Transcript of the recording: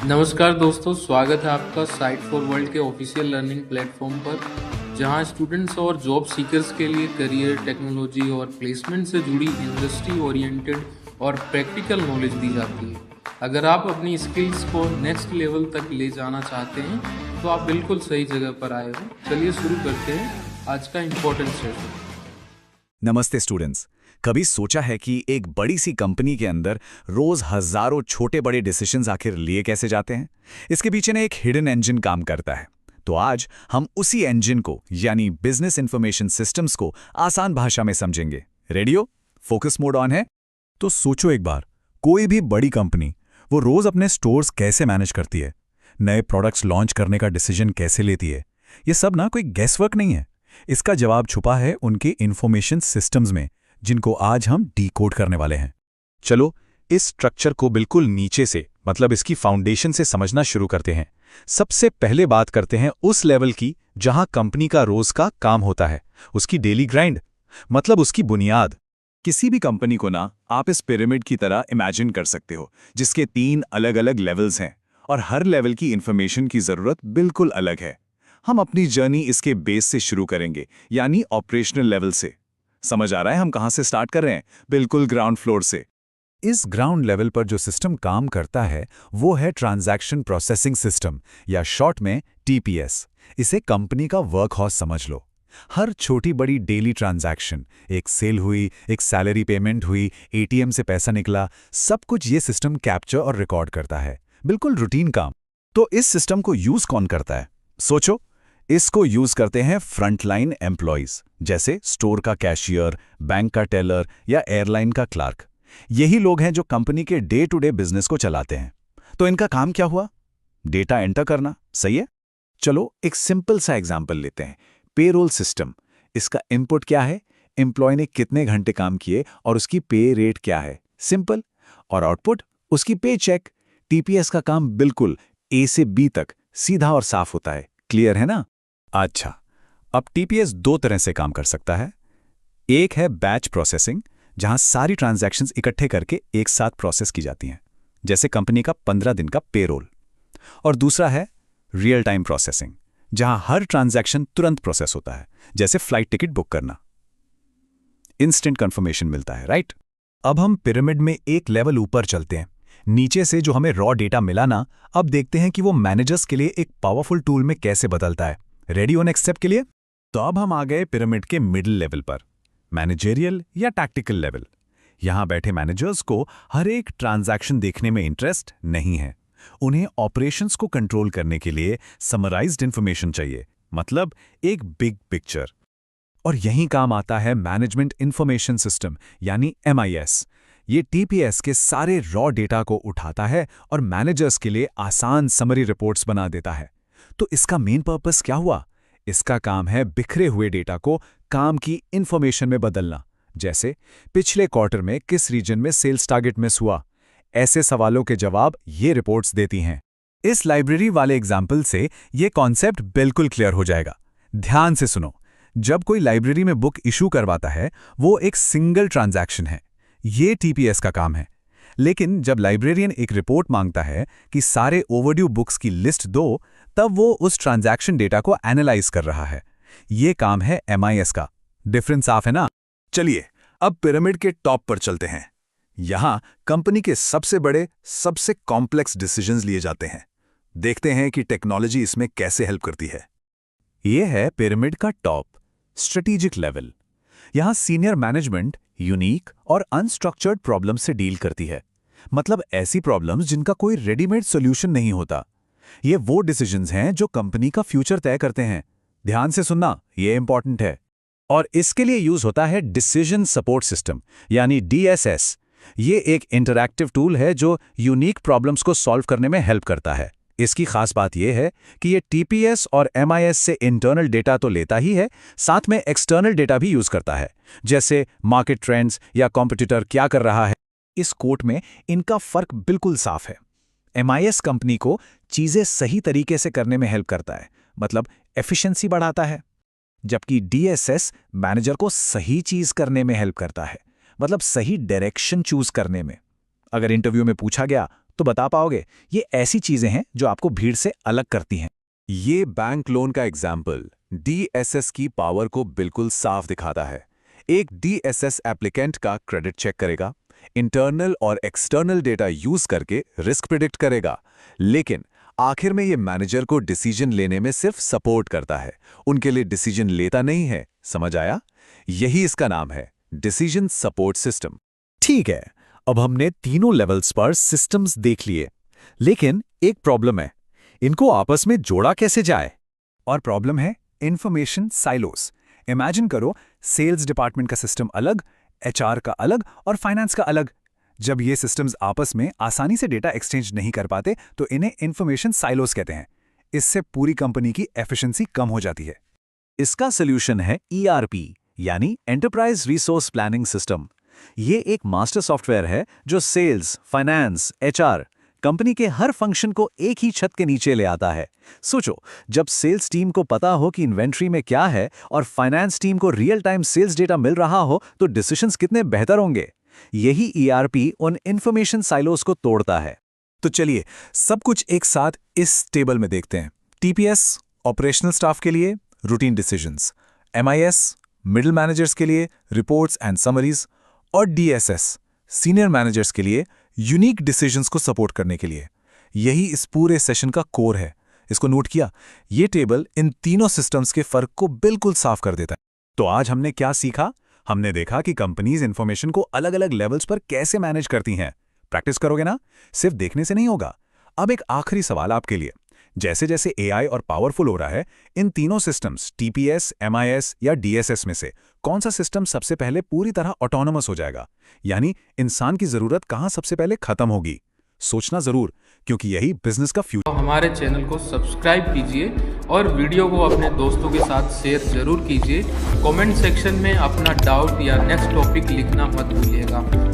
नमस्कार दोस्तों, स्वागत है आपका साइट फॉर वर्ल्ड के ऑफिशियल लर्निंग प्लेटफॉर्म पर, जहां स्टूडेंट्स और जॉब सीकर्स के लिए करियर, टेक्नोलॉजी और प्लेसमेंट से जुड़ी इंडस्ट्री ओरिएंटेड और प्रैक्टिकल नॉलेज दी जाती है। अगर आप अपनी स्किल्स को नेक्स्ट लेवल तक ले जाना चाहते हैं, तो आप बिल्कुल सही जगह पर आए हो। चलिए शुरू करते हैं आज का इम्पोर्टेंट सेशन। नमस्ते स्टूडेंट्स। कभी सोचा है कि एक बड़ी सी कंपनी के अंदर रोज हजारों छोटे बड़े डिसीजंस आखिर लिए कैसे जाते हैं? इसके पीछे ना एक हिडन इंजन काम करता है। तो आज हम उसी इंजन को यानी बिजनेस इंफॉर्मेशन सिस्टम्स को आसान भाषा में समझेंगे। रेडियो फोकस मोड ऑन है। तो सोचो एक बार, कोई भी बड़ी कंपनी वो रोज अपने स्टोर्स कैसे मैनेज करती है, नए प्रोडक्ट्स लॉन्च करने का डिसीजन कैसे लेती है। ये सब ना कोई गैस वर्क नहीं है। इसका जवाब छुपा है उनके इंफॉर्मेशन सिस्टम्स में, जिनको आज हम डीकोड करने वाले हैं। चलो इस स्ट्रक्चर को बिल्कुल नीचे से, मतलब इसकी फाउंडेशन से समझना शुरू करते हैं। सबसे पहले बात करते हैं उस लेवल की जहां कंपनी का रोज का काम होता है, उसकी डेली ग्राइंड, मतलब उसकी बुनियाद। किसी भी कंपनी को ना आप इस पिरामिड की तरह इमेजिन कर सकते हो, जिसके 3 अलग अलग लेवल्स हैं और हर लेवल की इंफॉर्मेशन की जरूरत बिल्कुल अलग है। हम अपनी जर्नी इसके बेस से शुरू करेंगे, यानी ऑपरेशनल लेवल से। समझ आ रहा है हम कहां से स्टार्ट कर रहे हैं? बिल्कुल ग्राउंड फ्लोर से। इस ग्राउंड लेवल पर जो सिस्टम काम करता है वो है ट्रांजैक्शन प्रोसेसिंग सिस्टम, या शॉर्ट में टीपीएस। इसे कंपनी का वर्क हॉर्स समझ लो। हर छोटी बड़ी डेली ट्रांजैक्शन, एक सेल हुई, एक सैलरी पेमेंट हुई, एटीएम से पैसा निकला, सब कुछ ये सिस्टम कैप्चर और रिकॉर्ड करता है। बिल्कुल रूटीन काम। तो इस सिस्टम को यूज कौन करता है? सोचो, इसको यूज करते हैं फ्रंटलाइन एम्प्लॉइज, जैसे स्टोर का कैशियर, बैंक का टेलर या एयरलाइन का क्लार्क। यही लोग हैं जो कंपनी के डे टू डे बिजनेस को चलाते हैं। तो इनका काम क्या हुआ? डेटा एंटर करना, सही है? चलो एक सिंपल सा एग्जांपल लेते हैं। Payroll system. इसका इनपुट क्या है? एम्प्लॉय ने कितने घंटे काम किए और उसकी पे रेट क्या है, सिंपल। और आउटपुट उसकी पे चेक। टीपीएस का काम बिल्कुल ए से बी तक सीधा और साफ होता है। क्लियर है ना? अच्छा, अब टीपीएस 2 तरह से काम कर सकता है। एक है बैच प्रोसेसिंग, जहां सारी ट्रांजैक्शंस इकट्ठे करके एक साथ प्रोसेस की जाती हैं, जैसे कंपनी का 15 दिन का पेरोल। और दूसरा है रियल टाइम प्रोसेसिंग, जहां हर ट्रांजैक्शन तुरंत प्रोसेस होता है, जैसे फ्लाइट टिकट बुक करना। इंस्टेंट कंफर्मेशन मिलता है, राइट? अब हम पिरामिड में एक लेवल ऊपर चलते हैं। नीचे से जो हमें रॉ डेटा मिला ना, अब देखते हैं कि वो मैनेजर्स के लिए एक पावरफुल टूल में कैसे बदलता है। रेडी हो नेक्स्ट स्टेप के लिए? तो अब हम आ गए पिरामिड के मिडिल लेवल पर, मैनेजरियल या टैक्टिकल लेवल। यहां बैठे मैनेजर्स को हर एक ट्रांजैक्शन देखने में इंटरेस्ट नहीं है। उन्हें ऑपरेशंस को कंट्रोल करने के लिए समराइज्ड इंफॉर्मेशन चाहिए, मतलब एक बिग पिक्चर। और यहीं काम आता है मैनेजमेंट इंफॉर्मेशन सिस्टम, यानी एमआईएस। ये टीपीएस के सारे रॉ डेटा को उठाता है और मैनेजर्स के लिए आसान समरी रिपोर्ट्स बना देता है। तो इसका मेन पर्पस क्या हुआ? इसका काम है बिखरे हुए डेटा को काम की इंफॉर्मेशन में बदलना। जैसे पिछले क्वार्टर में किस रीजन में सेल्स टारगेट मिस हुआ, ऐसे सवालों के जवाब ये रिपोर्ट्स देती हैं। इस लाइब्रेरी वाले एग्जाम्पल से ये कॉन्सेप्ट बिल्कुल क्लियर हो जाएगा। ध्यान से सुनो। जब कोई लाइब्रेरी में बुक इशू करवाता है, वो एक सिंगल ट्रांजैक्शन है। ये टीपीएस का काम है। लेकिन जब लाइब्रेरियन एक रिपोर्ट मांगता है कि सारे ओवरड्यू बुक्स की लिस्ट दो, तब वो उस ट्रांजैक्शन डेटा को एनालाइज कर रहा है। ये काम है एमआईएस का। डिफरेंस साफ है ना? चलिए अब पिरामिड के टॉप पर चलते हैं। यहां कंपनी के सबसे बड़े, सबसे कॉम्प्लेक्स डिसीजंस लिए जाते हैं। देखते हैं कि टेक्नोलॉजी इसमें कैसे हेल्प करती है। यह है पिरामिड का टॉप, स्ट्रेटेजिक लेवल। यहां सीनियर मैनेजमेंट यूनिक और अनस्ट्रक्चर्ड प्रॉब्लम से डील करती है, मतलब ऐसी प्रॉब्लम्स जिनका कोई रेडीमेड सॉल्यूशन नहीं होता। ये वो डिसीजंस हैं जो कंपनी का फ्यूचर तय करते हैं। ध्यान से सुनना, ये इंपॉर्टेंट है। और इसके लिए यूज होता है डिसीजन सपोर्ट सिस्टम, यानी डीएसएस। ये एक इंटरैक्टिव टूल है जो यूनिक प्रॉब्लम्स को सॉल्व करने में हेल्प करता है। इसकी खास बात यह है कि ये टीपीएस और एमआईएस से इंटरनल डेटा तो लेता ही है, साथ में एक्सटर्नल डेटा भी यूज करता है, जैसे मार्केट ट्रेंड्स या कॉम्पिटिटर क्या कर रहा है। इस कोट में इनका फर्क बिल्कुल साफ है। एमआईएस कंपनी को चीजें सही तरीके से करने में हेल्प करता है, मतलब एफिशिएंसी बढ़ाता है, जबकि डीएसएस मैनेजर को सही चीज करने में हेल्प करता है, मतलब सही डायरेक्शन चूज करने में। अगर इंटरव्यू में पूछा गया तो बता पाओगे ये ऐसी चीजें हैं जो आपको भीड़ से अलग करती हैं। ये बैंक लोन का एग्जाम्पल DSS की पावर को बिल्कुल साफ दिखाता है। एक DSS एप्लीकेंट का क्रेडिट चेक करेगा, इंटरनल और एक्सटर्नल डेटा यूज करके रिस्क प्रिडिक्ट करेगा, लेकिन आखिर में ये मैनेजर को डिसीजन लेने में सिर्फ सपोर्ट करता है, उनके लिए डिसीजन लेता नहीं है। समझ आया? यही इसका नाम है, डिसीजन सपोर्ट सिस्टम। ठीक है, अब हमने तीनों लेवल्स पर सिस्टम्स देख लिए, लेकिन एक प्रॉब्लम है, इनको आपस में जोड़ा कैसे जाए? और प्रॉब्लम है इंफॉर्मेशन साइलोस। इमेजिन करो, सेल्स डिपार्टमेंट का सिस्टम अलग, HR का अलग और फाइनेंस का अलग। जब ये सिस्टम्स आपस में आसानी से डेटा एक्सचेंज नहीं कर पाते तो इन्हें इंफॉर्मेशन साइलोस कहते हैं। इससे पूरी कंपनी की एफिशिएंसी कम हो जाती है। इसका सोल्यूशन है ERP यानी एंटरप्राइज रिसोर्स प्लानिंग सिस्टम। ये एक मास्टर सॉफ्टवेयर है जो सेल्स, फाइनेंस, HR कंपनी के हर फंक्शन को एक ही छत के नीचे ले आता है। सोचो, जब सेल्स टीम को पता हो कि इन्वेंट्री में क्या है और फाइनेंस टीम को रियल टाइम सेल्स डेटा मिल रहा हो तो डिसीजंस कितने बेहतर होंगे। यही ERP उन इंफॉर्मेशन साइलोस को तोड़ता है। तो चलिए सब कुछ एक साथ इस टेबल में देखते हैं। TPS ऑपरेशनल स्टाफ के लिए routine decisions, MIS middle managers के लिए रिपोर्ट्स एंड समरीज, और DSS सीनियर मैनेजर्स के लिए यूनिक डिसीजंस को सपोर्ट करने के लिए। यही इस पूरे सेशन का कोर है। इसको नोट किया? ये टेबल इन तीनों सिस्टम्स के फर्क को बिल्कुल साफ कर देता है। तो आज हमने क्या सीखा? हमने देखा कि कंपनीज इंफॉर्मेशन को अलग अलग लेवल्स पर कैसे मैनेज करती हैं। प्रैक्टिस करोगे ना? सिर्फ देखने से नहीं होगा। अब एक आखिरी सवाल आपके लिए। जैसे जैसे AI और पावरफुल हो रहा है, इन तीनों सिस्टम्स TPS, MIS या DSS में से कौन सा सिस्टम सबसे पहले पूरी तरह ऑटोनोमस हो जाएगा? यानी इंसान की जरूरत कहां सबसे पहले खत्म होगी? सोचना जरूर, क्योंकि यही बिजनेस का फ्यूचर। हमारे चैनल को सब्सक्राइब कीजिए और वीडियो को अपने दोस्तों के साथ शेयर जरूर कीजिए। कमेंट सेक्शन में अपना डाउट या नेक्स्ट टॉपिक लिखना मत भूलिएगा।